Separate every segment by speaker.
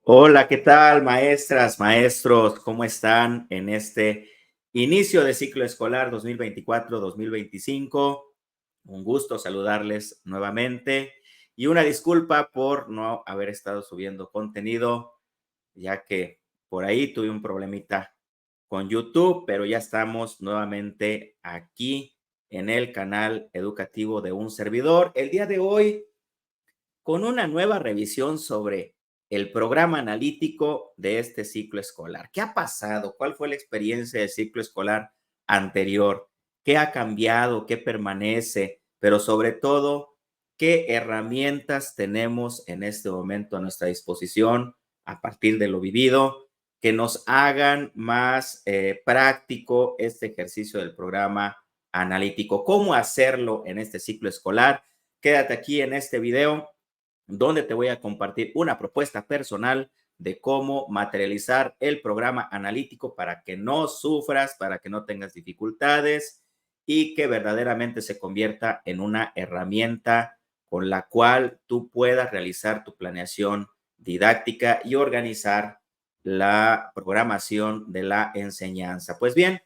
Speaker 1: Hola, ¿qué tal, maestras, maestros? ¿Cómo están en este inicio de ciclo escolar 2024-2025? Un gusto saludarles nuevamente y una disculpa por no haber estado subiendo contenido, ya que por ahí tuve un problemita con YouTube, pero ya estamos nuevamente aquí en el canal educativo de un servidor. El día de hoy con una nueva revisión sobre el programa analítico de este ciclo escolar. ¿Qué ha pasado? ¿Cuál fue la experiencia del ciclo escolar anterior? ¿Qué ha cambiado? ¿Qué permanece? Pero sobre todo, ¿qué herramientas tenemos en este momento a nuestra disposición a partir de lo vivido que nos hagan más práctico este ejercicio del programa analítico? ¿Cómo hacerlo en este ciclo escolar? Quédate aquí en este video donde te voy a compartir una propuesta personal de cómo materializar el programa analítico para que no sufras, para que no tengas dificultades y que verdaderamente se convierta en una herramienta con la cual tú puedas realizar tu planeación didáctica y organizar la programación de la enseñanza. Pues bien,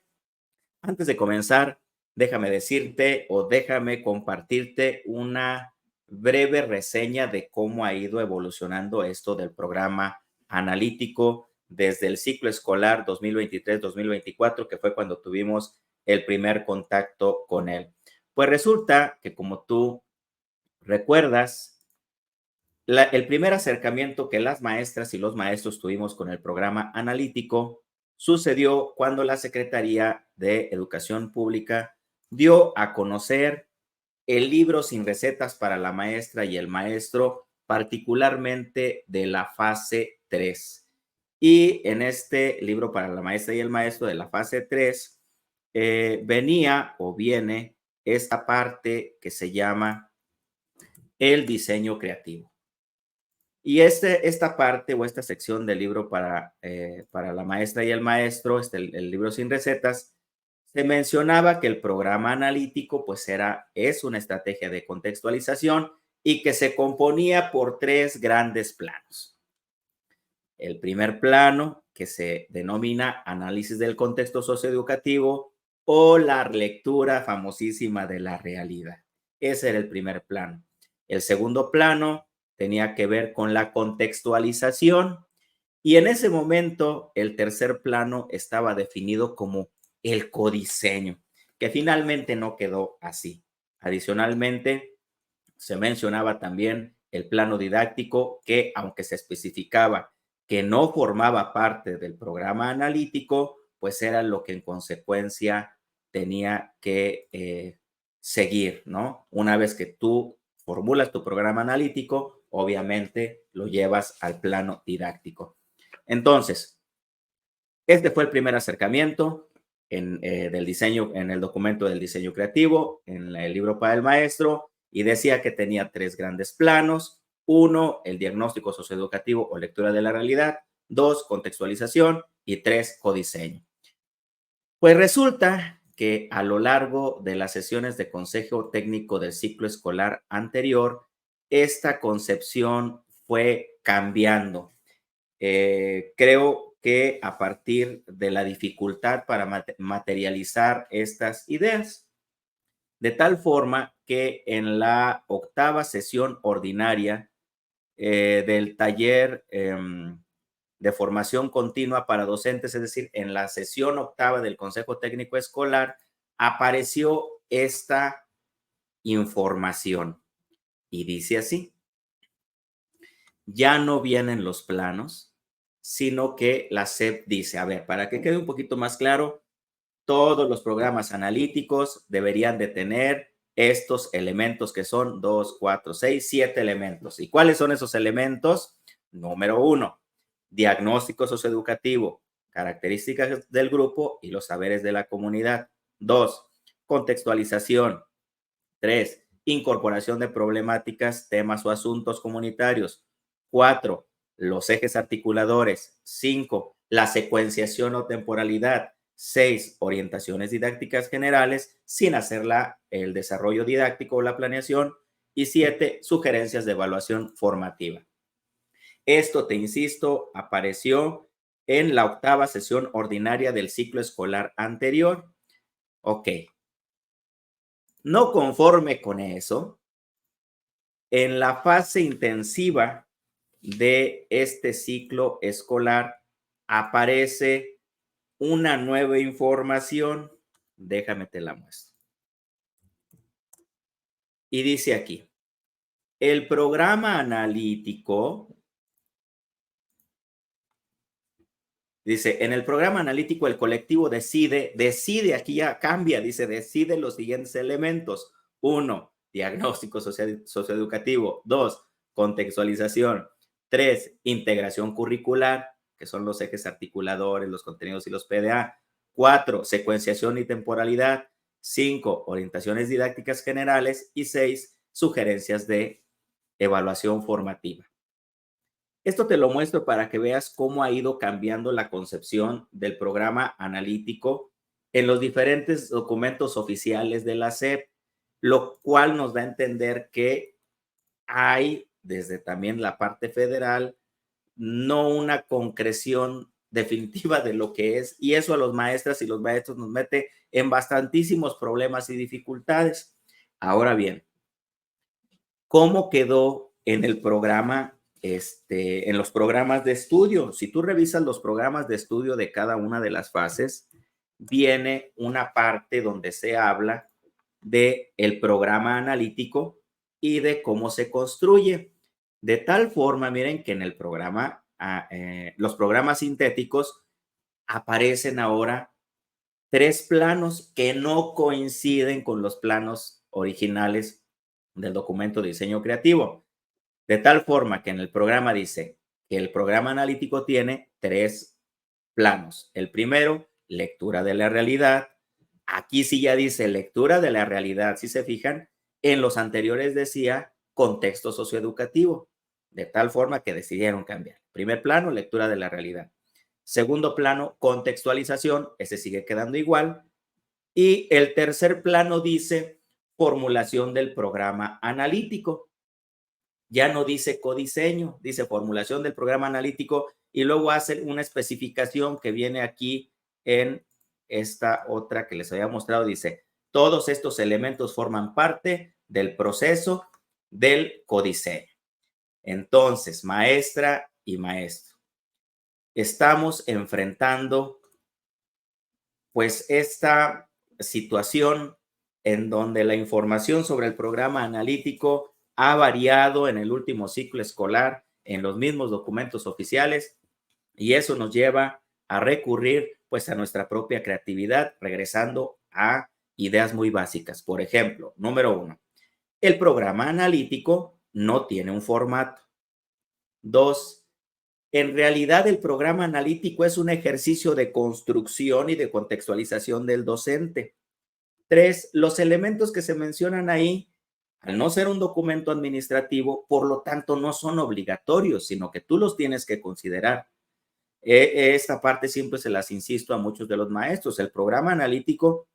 Speaker 1: antes de comenzar, déjame decirte o déjame compartirte una breve reseña de cómo ha ido evolucionando esto del programa analítico desde el ciclo escolar 2023-2024, que fue cuando tuvimos el primer contacto con él. Pues resulta que como tú recuerdas, el primer acercamiento que las maestras y los maestros tuvimos con el programa analítico sucedió cuando la Secretaría de Educación Pública dio a conocer el libro sin recetas para la maestra y el maestro, particularmente de la fase 3. Y en este libro para la maestra y el maestro de la fase 3 venía o viene esta parte que se llama el diseño creativo. Y esta parte o esta sección del libro para la maestra y el maestro, el libro sin recetas, se mencionaba que el programa analítico pues es una estrategia de contextualización y que se componía por tres grandes planos. El primer plano, que se denomina análisis del contexto socioeducativo o la lectura famosísima de la realidad. Ese era el primer plano. El segundo plano tenía que ver con la contextualización y en ese momento el tercer plano estaba definido como el codiseño, que finalmente no quedó así. Adicionalmente, se mencionaba también el plano didáctico que, aunque se especificaba que no formaba parte del programa analítico, pues era lo que en consecuencia tenía que seguir, ¿no? Una vez que tú formulas tu programa analítico, obviamente lo llevas al plano didáctico. Entonces, este fue el primer acercamiento del diseño, en el documento del diseño creativo, en el libro para el maestro, y decía que tenía tres grandes planos. Uno, el diagnóstico socioeducativo o lectura de la realidad. Dos, contextualización. Y tres, codiseño. Pues resulta que a lo largo de las sesiones de consejo técnico del ciclo escolar anterior, esta concepción fue cambiando. Creo que a partir de la dificultad para materializar estas ideas, de tal forma que en la octava sesión ordinaria del taller de formación continua para docentes, es decir, en la sesión octava del Consejo Técnico Escolar, apareció esta información y dice así: ya no vienen los planos, sino que la SEP dice, a ver, para que quede un poquito más claro, todos los programas analíticos deberían de tener estos elementos que son 2, 4, 6, 7 elementos. ¿Y cuáles son esos elementos? Número 1, diagnóstico socioeducativo, características del grupo y los saberes de la comunidad. 2, contextualización. 3, incorporación de problemáticas, temas o asuntos comunitarios. 4, los ejes articuladores. 5, la secuenciación o temporalidad. 6, orientaciones didácticas generales sin hacer el desarrollo didáctico o la planeación. Y 7, sugerencias de evaluación formativa. Esto, te insisto, apareció en la 8ª sesión ordinaria del ciclo escolar anterior. Ok. No conforme con eso, en la fase intensiva de este ciclo escolar aparece una nueva información. Déjame te la muestro. Y dice aquí, el programa analítico, dice, en el programa analítico el colectivo decide, aquí ya cambia, dice, decide los siguientes elementos. 1, diagnóstico socioeducativo. 2, contextualización. 3, integración curricular, que son los ejes articuladores, los contenidos y los PDA. 4, secuenciación y temporalidad. 5, orientaciones didácticas generales. Y 6, sugerencias de evaluación formativa. Esto te lo muestro para que veas cómo ha ido cambiando la concepción del programa analítico en los diferentes documentos oficiales de la SEP, lo cual nos da a entender que hay, desde también la parte federal, no una concreción definitiva de lo que es, y eso a los maestras y los maestros nos mete en bastantísimos problemas y dificultades. Ahora bien, ¿cómo quedó en el programa, en los programas de estudio? Si tú revisas los programas de estudio de cada una de las fases, viene una parte donde se habla de el programa analítico y de cómo se construye. De tal forma, miren que en el programa, los programas sintéticos aparecen ahora 3 planos que no coinciden con los planos originales del documento de diseño creativo. De tal forma que en el programa dice que el programa analítico tiene 3 planos. El primero, lectura de la realidad. Aquí sí ya dice lectura de la realidad. Si se fijan, en los anteriores decía contexto socioeducativo. De tal forma que decidieron cambiar. Primer plano, lectura de la realidad. Segundo plano, contextualización. Ese sigue quedando igual. Y el tercer plano dice formulación del programa analítico. Ya no dice codiseño, dice formulación del programa analítico y luego hace una especificación que viene aquí en esta otra que les había mostrado. Dice, todos estos elementos forman parte del proceso del codiseño. Entonces, maestra y maestro, estamos enfrentando pues esta situación en donde la información sobre el programa analítico ha variado en el último ciclo escolar en los mismos documentos oficiales y eso nos lleva a recurrir pues a nuestra propia creatividad, regresando a ideas muy básicas. Por ejemplo, número 1, el programa analítico no tiene un formato. 2, en realidad, el programa analítico es un ejercicio de construcción y de contextualización del docente. 3, los elementos que se mencionan ahí, al no ser un documento administrativo, por lo tanto, no son obligatorios, sino que tú los tienes que considerar. Esta parte siempre se las insisto a muchos de los maestros. El programa analítico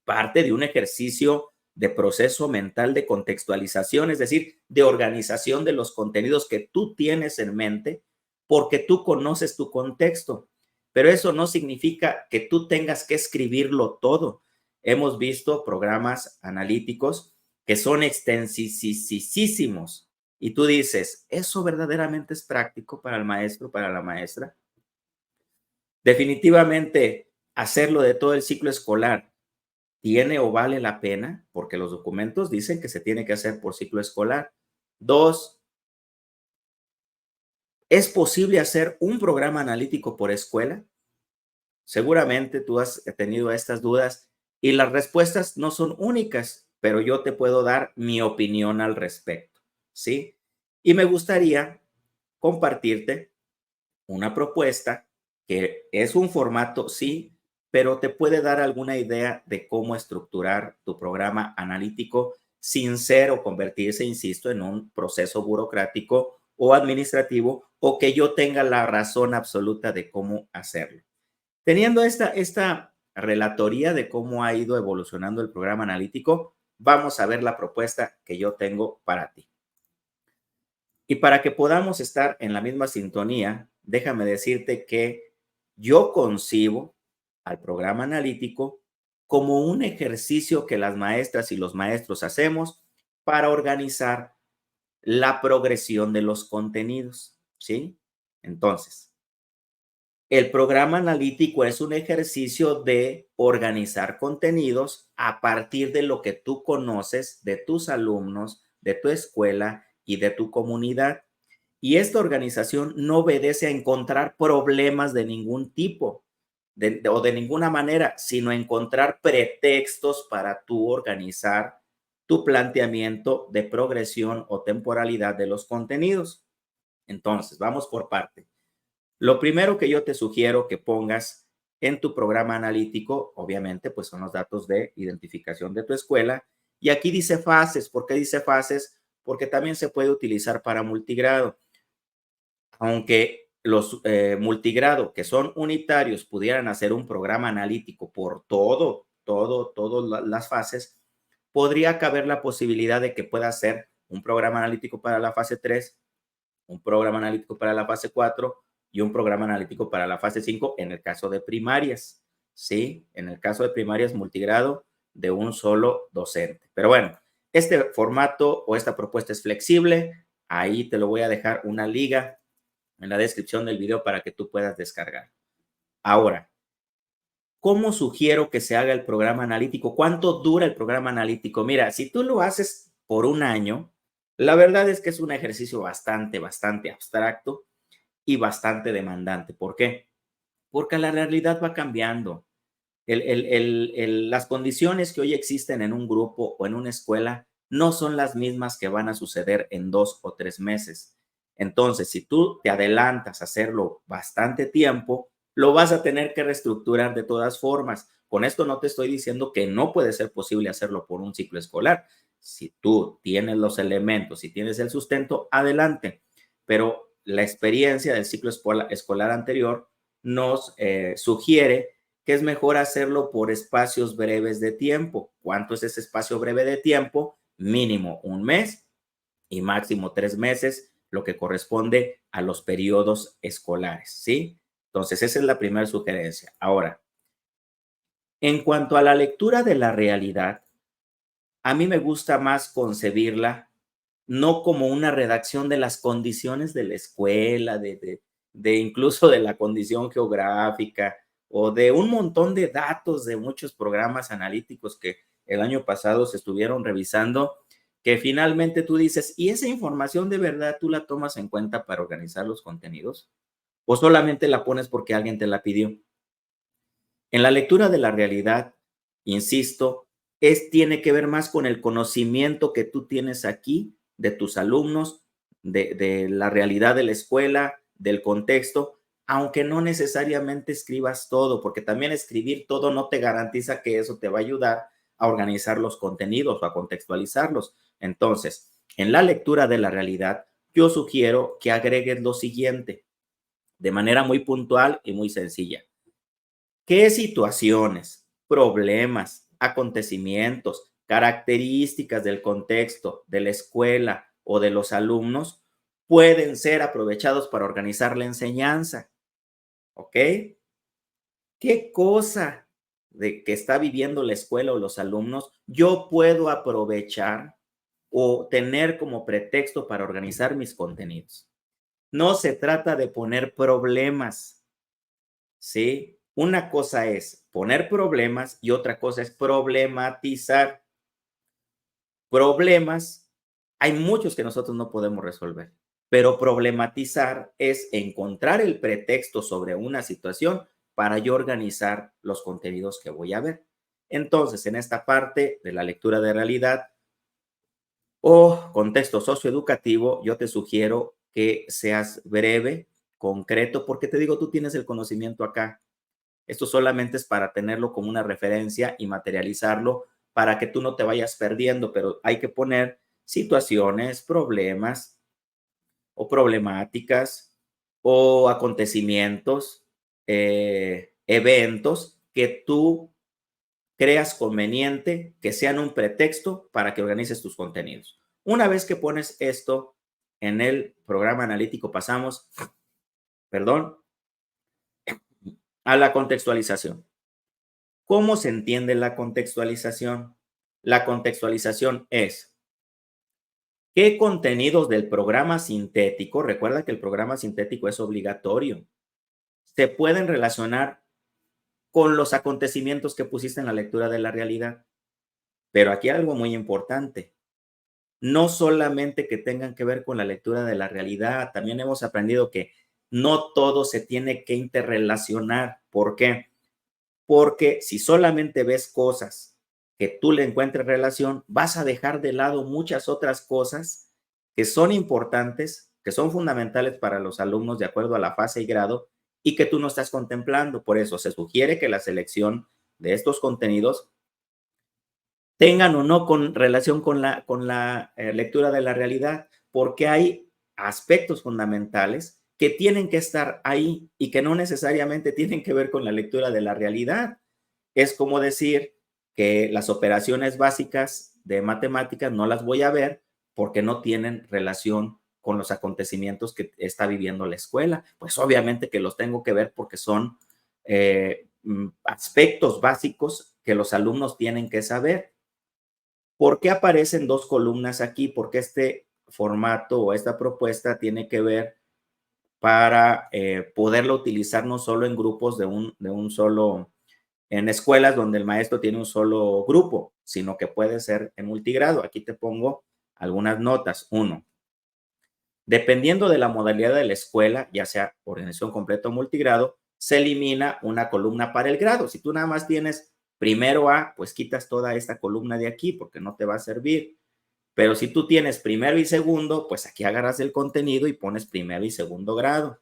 Speaker 1: parte de un ejercicio de proceso mental de contextualización, es decir, de organización de los contenidos que tú tienes en mente porque tú conoces tu contexto. Pero eso no significa que tú tengas que escribirlo todo. Hemos visto programas analíticos que son extensísimos y tú dices, ¿eso verdaderamente es práctico para el maestro, para la maestra? Definitivamente, hacerlo de todo el ciclo escolar ¿tiene o vale la pena? Porque los documentos dicen que se tiene que hacer por ciclo escolar. 2, ¿es posible hacer un programa analítico por escuela? Seguramente tú has tenido estas dudas y las respuestas no son únicas, pero yo te puedo dar mi opinión al respecto, ¿sí? Y me gustaría compartirte una propuesta que es un formato, sí, pero te puede dar alguna idea de cómo estructurar tu programa analítico sin ser o convertirse, insisto, en un proceso burocrático o administrativo o que yo tenga la razón absoluta de cómo hacerlo. Teniendo esta relatoría de cómo ha ido evolucionando el programa analítico, vamos a ver la propuesta que yo tengo para ti. Y para que podamos estar en la misma sintonía, déjame decirte que yo concibo al programa analítico como un ejercicio que las maestras y los maestros hacemos para organizar la progresión de los contenidos, ¿sí? Entonces, el programa analítico es un ejercicio de organizar contenidos a partir de lo que tú conoces de tus alumnos, de tu escuela y de tu comunidad. Y esta organización no obedece a encontrar problemas de ningún tipo o de ninguna manera, sino a encontrar pretextos para tú organizar tu planteamiento de progresión o temporalidad de los contenidos. Entonces, vamos por parte. Lo primero que yo te sugiero que pongas en tu programa analítico, obviamente, pues son los datos de identificación de tu escuela. Y aquí dice fases. ¿Por qué dice fases? Porque también se puede utilizar para multigrado. Aunque los multigrado, que son unitarios, pudieran hacer un programa analítico por todas las fases, podría caber la posibilidad de que pueda hacer un programa analítico para la fase 3, un programa analítico para la fase 4 y un programa analítico para la fase 5 en el caso de primarias, ¿sí? En el caso de primarias multigrado de un solo docente. Pero bueno, este formato o esta propuesta es flexible. Ahí te lo voy a dejar una liga en la descripción del video para que tú puedas descargar. Ahora, ¿cómo sugiero que se haga el programa analítico? ¿Cuánto dura el programa analítico? Mira, si tú lo haces por un año, la verdad es que es un ejercicio bastante abstracto y bastante demandante. ¿Por qué? Porque la realidad va cambiando. Las condiciones que hoy existen en un grupo o en una escuela no son las mismas que van a suceder en 2 o 3 meses. Entonces, si tú te adelantas a hacerlo bastante tiempo, lo vas a tener que reestructurar de todas formas. Con esto no te estoy diciendo que no puede ser posible hacerlo por un ciclo escolar. Si tú tienes los elementos, si tienes el sustento, adelante. Pero la experiencia del ciclo escolar anterior nos sugiere que es mejor hacerlo por espacios breves de tiempo. ¿Cuánto es ese espacio breve de tiempo? Mínimo un mes y máximo 3 meses, lo que corresponde a los periodos escolares, ¿sí? Entonces, esa es la primera sugerencia. Ahora, en cuanto a la lectura de la realidad, a mí me gusta más concebirla no como una redacción de las condiciones de la escuela, de incluso de la condición geográfica o de un montón de datos de muchos programas analíticos que el año pasado se estuvieron revisando, que finalmente tú dices, ¿y esa información de verdad tú la tomas en cuenta para organizar los contenidos? ¿O solamente la pones porque alguien te la pidió? En la lectura de la realidad, insisto, tiene que ver más con el conocimiento que tú tienes aquí de tus alumnos, de la realidad de la escuela, del contexto, aunque no necesariamente escribas todo, porque también escribir todo no te garantiza que eso te va a ayudar a organizar los contenidos o a contextualizarlos. Entonces, en la lectura de la realidad, yo sugiero que agregues lo siguiente, de manera muy puntual y muy sencilla. ¿Qué situaciones, problemas, acontecimientos, características del contexto, de la escuela o de los alumnos pueden ser aprovechados para organizar la enseñanza? ¿Ok? ¿Qué cosa de que está viviendo la escuela o los alumnos yo puedo aprovechar o tener como pretexto para organizar mis contenidos? No se trata de poner problemas, ¿sí? Una cosa es poner problemas y otra cosa es problematizar. Problemas, hay muchos que nosotros no podemos resolver, pero problematizar es encontrar el pretexto sobre una situación para yo organizar los contenidos que voy a ver. Entonces, en esta parte de la lectura de realidad o contexto socioeducativo, yo te sugiero que seas breve, concreto, porque te digo, tú tienes el conocimiento acá. Esto solamente es para tenerlo como una referencia y materializarlo para que tú no te vayas perdiendo, pero hay que poner situaciones, problemas o problemáticas o acontecimientos, eventos que tú creas conveniente que sean un pretexto para que organices tus contenidos. Una vez que pones esto, en el programa analítico pasamos, perdón, a la contextualización. ¿Cómo se entiende la contextualización? La contextualización es qué contenidos del programa sintético, recuerda que el programa sintético es obligatorio, se pueden relacionar con los acontecimientos que pusiste en la lectura de la realidad. Pero aquí hay algo muy importante. No solamente que tengan que ver con la lectura de la realidad, también hemos aprendido que no todo se tiene que interrelacionar. ¿Por qué? Porque si solamente ves cosas que tú le encuentres relación, vas a dejar de lado muchas otras cosas que son importantes, que son fundamentales para los alumnos de acuerdo a la fase y grado y que tú no estás contemplando. Por eso se sugiere que la selección de estos contenidos tengan o no con relación con la lectura de la realidad, porque hay aspectos fundamentales que tienen que estar ahí y que no necesariamente tienen que ver con la lectura de la realidad. Es como decir que las operaciones básicas de matemáticas no las voy a ver porque no tienen relación con los acontecimientos que está viviendo la escuela. Pues obviamente que los tengo que ver porque son aspectos básicos que los alumnos tienen que saber. ¿Por qué aparecen dos columnas aquí? Porque este formato o esta propuesta tiene que ver para poderlo utilizar no solo en grupos de un solo, en escuelas donde el maestro tiene un solo grupo, sino que puede ser en multigrado. Aquí te pongo algunas notas. Uno, dependiendo de la modalidad de la escuela, ya sea organización completa o multigrado, se elimina una columna para el grado. Si tú nada más tienes primero A, pues quitas toda esta columna de aquí porque no te va a servir. Pero si tú tienes primero y segundo, pues aquí agarras el contenido y pones primero y segundo grado.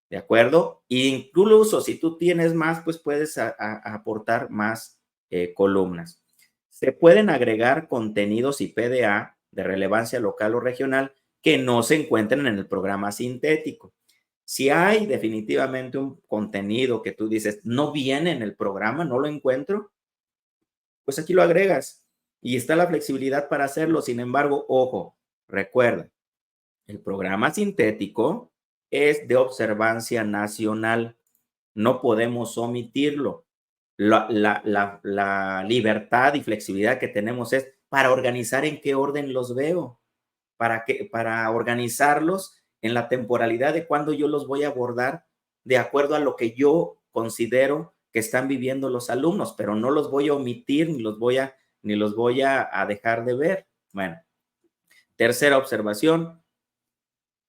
Speaker 1: ¿De acuerdo? Incluso si tú tienes más, pues puedes aportar más columnas. Se pueden agregar contenidos y PDA de relevancia local o regional que no se encuentren en el programa sintético. Si hay definitivamente un contenido que tú dices no viene en el programa, no lo encuentro, pues aquí lo agregas y está la flexibilidad para hacerlo. Sin embargo, ojo, recuerda, el programa sintético es de observancia nacional. No podemos omitirlo. La libertad y flexibilidad que tenemos es para organizar en qué orden los veo, para organizarlos en la temporalidad de cuando yo los voy a abordar de acuerdo a lo que yo considero que están viviendo los alumnos, pero no los voy a omitir ni los voy a dejar de ver. Bueno, tercera observación,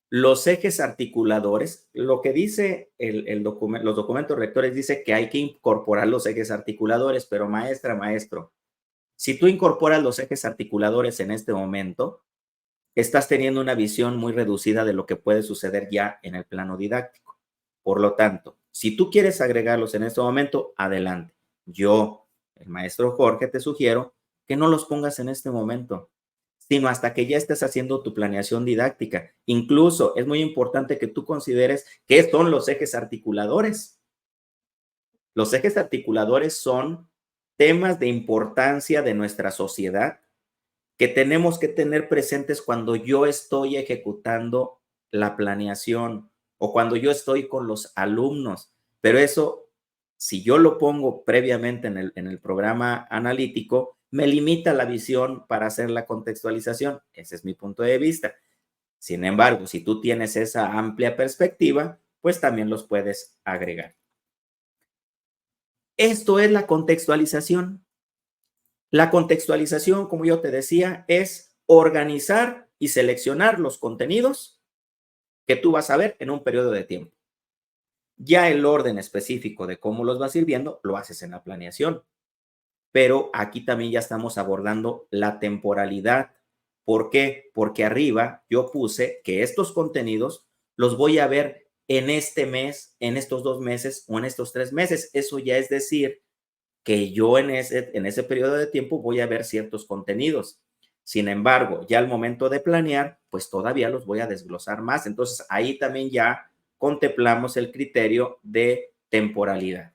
Speaker 1: los ejes articuladores, lo que dice los documentos rectores dice que hay que incorporar los ejes articuladores, pero maestra, maestro, si tú incorporas los ejes articuladores en este momento, estás teniendo una visión muy reducida de lo que puede suceder ya en el plano didáctico. Por lo tanto, si tú quieres agregarlos en este momento, adelante. Yo, el maestro Jorge, te sugiero que no los pongas en este momento, sino hasta que ya estés haciendo tu planeación didáctica. Incluso es muy importante que tú consideres qué son los ejes articuladores. Los ejes articuladores son temas de importancia de nuestra sociedad que tenemos que tener presentes cuando yo estoy ejecutando la planeación o cuando yo estoy con los alumnos. Pero eso, si yo lo pongo previamente en el programa analítico, me limita la visión para hacer la contextualización. Ese es mi punto de vista. Sin embargo, si tú tienes esa amplia perspectiva, pues también los puedes agregar. Esto es la contextualización. La contextualización, como yo te decía, es organizar y seleccionar los contenidos que tú vas a ver en un periodo de tiempo. Ya el orden específico de cómo los vas a ir viendo, lo haces en la planeación. Pero aquí también ya estamos abordando la temporalidad. ¿Por qué? Porque arriba yo puse que estos contenidos los voy a ver en este mes, en estos 2 meses o en estos 3 meses. Eso ya es decir que yo en ese periodo de tiempo voy a ver ciertos contenidos. Sin embargo, ya al momento de planear, pues todavía los voy a desglosar más. Entonces, ahí también ya contemplamos el criterio de temporalidad.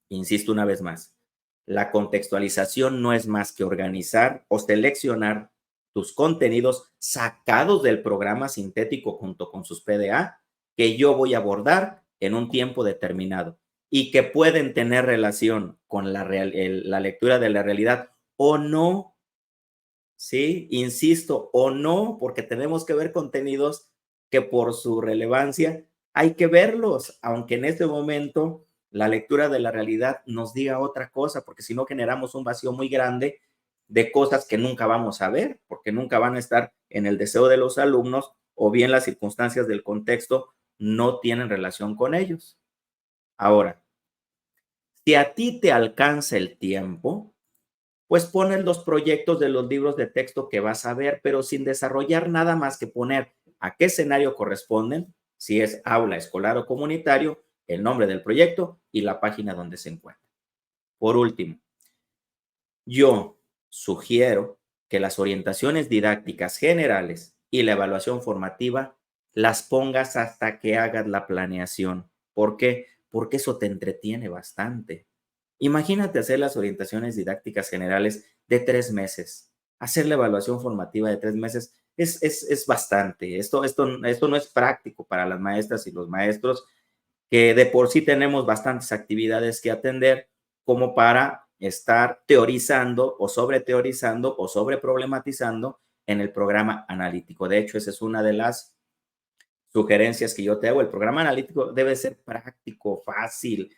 Speaker 1: Insisto una vez más, la contextualización no es más que organizar o seleccionar tus contenidos sacados del programa sintético junto con sus PDA que yo voy a abordar en un tiempo determinado y que pueden tener relación con la lectura de la realidad o no, ¿sí? Insisto, o no, porque tenemos que ver contenidos que por su relevancia hay que verlos, aunque en este momento la lectura de la realidad nos diga otra cosa, porque si no generamos un vacío muy grande de cosas que nunca vamos a ver, porque nunca van a estar en el deseo de los alumnos o bien las circunstancias del contexto no tienen relación con ellos. Ahora, si a ti te alcanza el tiempo, pues pones los proyectos de los libros de texto que vas a ver, pero sin desarrollar nada más que poner a qué escenario corresponden, si es aula, escolar o comunitario, el nombre del proyecto y la página donde se encuentra. Por último, yo sugiero que las orientaciones didácticas generales y la evaluación formativa las pongas hasta que hagas la planeación. ¿Por qué? Porque eso te entretiene bastante. Imagínate hacer las orientaciones didácticas generales de 3 meses. Hacer la evaluación formativa de 3 meses es bastante. Esto no es práctico para las maestras y los maestros, que de por sí tenemos bastantes actividades que atender como para estar teorizando o sobre teorizando o sobre problematizando en el programa analítico. De hecho, esa es una de las sugerencias que yo te hago. El programa analítico debe ser práctico, fácil,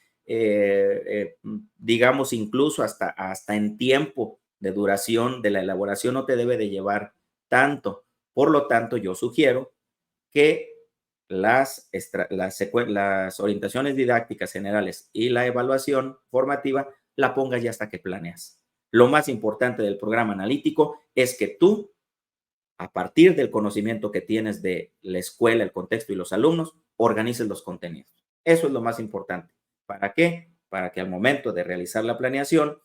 Speaker 1: digamos, incluso hasta en tiempo de duración de la elaboración no te debe de llevar tanto. Por lo tanto, yo sugiero que las orientaciones didácticas generales y la evaluación formativa la pongas ya hasta que planeas. Lo más importante del programa analítico es que tú, a partir del conocimiento que tienes de la escuela, el contexto y los alumnos, organices los contenidos. Eso es lo más importante. ¿Para qué? Para que al momento de realizar la planeación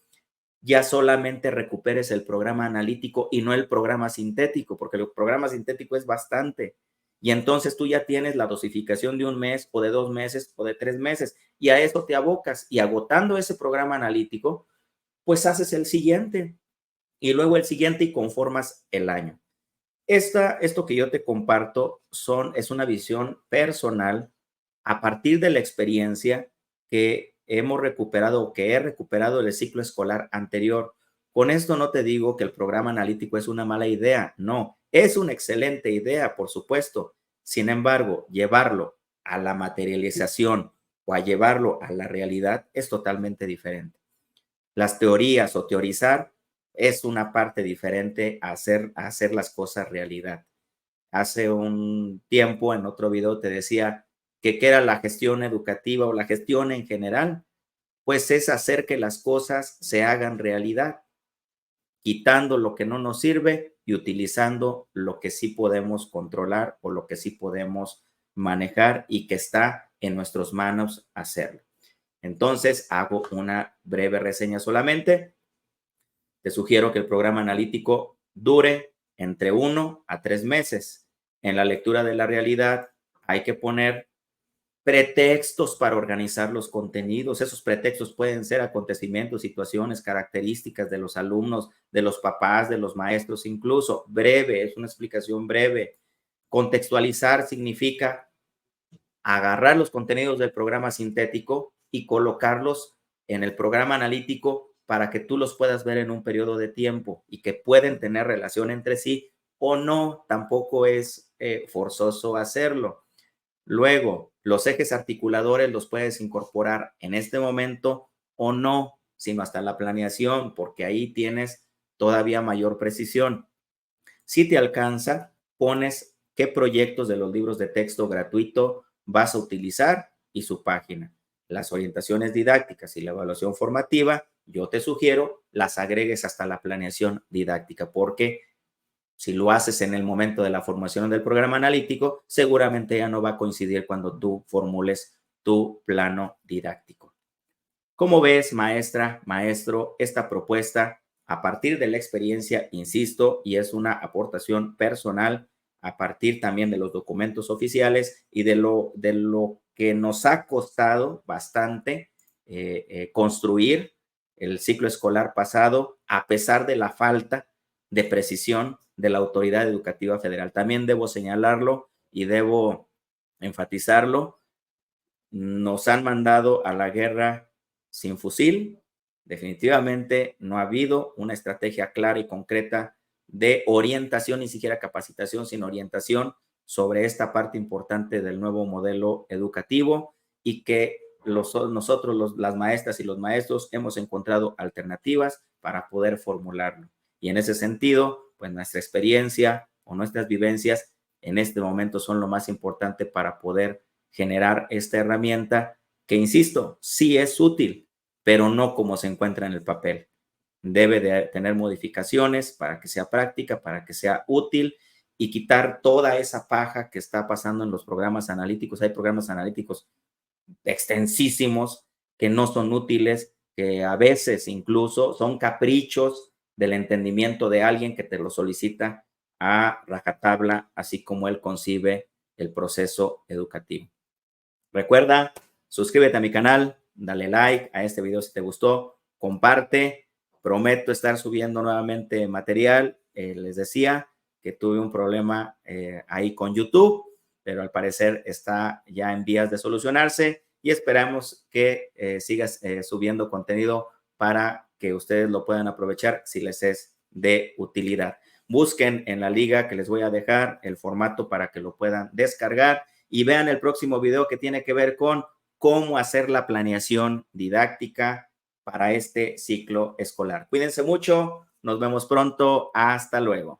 Speaker 1: ya solamente recuperes el programa analítico y no el programa sintético, porque el programa sintético es bastante. Y entonces tú ya tienes la dosificación de un mes o de 2 meses o de 3 meses y a esto te abocas y agotando ese programa analítico, pues haces el siguiente y luego el siguiente y conformas el año. Esto que yo te comparto es una visión personal a partir de la experiencia que hemos recuperado o que he recuperado del ciclo escolar anterior. Con esto no te digo que el programa analítico es una mala idea, no, es una excelente idea, por supuesto. Sin embargo, llevarlo a la materialización o a llevarlo a la realidad es totalmente diferente. Las teorías o teorizar es una parte diferente a hacer las cosas realidad. Hace un tiempo en otro video te decía que qué era la gestión educativa o la gestión en general, pues es hacer que las cosas se hagan realidad, quitando lo que no nos sirve y utilizando lo que sí podemos controlar o lo que sí podemos manejar y que está en nuestras manos hacerlo. Entonces, hago una breve reseña solamente. Te sugiero que el programa analítico dure entre 1 a 3 meses. En la lectura de la realidad hay que poner pretextos para organizar los contenidos. Esos pretextos pueden ser acontecimientos, situaciones, características de los alumnos, de los papás, de los maestros, incluso breve, es una explicación breve. Contextualizar significa agarrar los contenidos del programa sintético y colocarlos en el programa analítico para que tú los puedas ver en un periodo de tiempo y que pueden tener relación entre sí o no, tampoco es forzoso hacerlo. Luego, los ejes articuladores los puedes incorporar en este momento o no, sino hasta la planeación, porque ahí tienes todavía mayor precisión. Si te alcanza, pones qué proyectos de los libros de texto gratuito vas a utilizar y su página. Las orientaciones didácticas y la evaluación formativa, yo te sugiero las agregues hasta la planeación didáctica, porque si lo haces en el momento de la formación del programa analítico, seguramente ya no va a coincidir cuando tú formules tu plano didáctico. ¿Cómo ves, maestra, maestro, esta propuesta a partir de la experiencia, insisto, y es una aportación personal a partir también de los documentos oficiales y de lo que nos ha costado bastante construir el ciclo escolar pasado, a pesar de la falta de precisión de la Autoridad Educativa Federal. También debo señalarlo y debo enfatizarlo. Nos han mandado a la guerra sin fusil. Definitivamente no ha habido una estrategia clara y concreta de orientación, ni siquiera capacitación, sino orientación sobre esta parte importante del nuevo modelo educativo, y que nosotros, las maestras y los maestros, hemos encontrado alternativas para poder formularlo. Y en ese sentido, pues nuestra experiencia o nuestras vivencias en este momento son lo más importante para poder generar esta herramienta que, insisto, sí es útil, pero no como se encuentra en el papel. Debe de tener modificaciones para que sea práctica, para que sea útil, y quitar toda esa paja que está pasando en los programas analíticos. Hay programas analíticos extensísimos que no son útiles, que a veces incluso son caprichos del entendimiento de alguien que te lo solicita a rajatabla, así como él concibe el proceso educativo. Recuerda, suscríbete a mi canal, dale like a este video si te gustó, comparte. Prometo estar subiendo nuevamente material. Les decía que tuve un problema ahí con YouTube, pero al parecer está ya en vías de solucionarse, y esperamos que sigas subiendo contenido para que ustedes lo puedan aprovechar si les es de utilidad. Busquen en la liga que les voy a dejar el formato para que lo puedan descargar, y vean el próximo video que tiene que ver con cómo hacer la planeación didáctica para este ciclo escolar. Cuídense mucho, nos vemos pronto, hasta luego.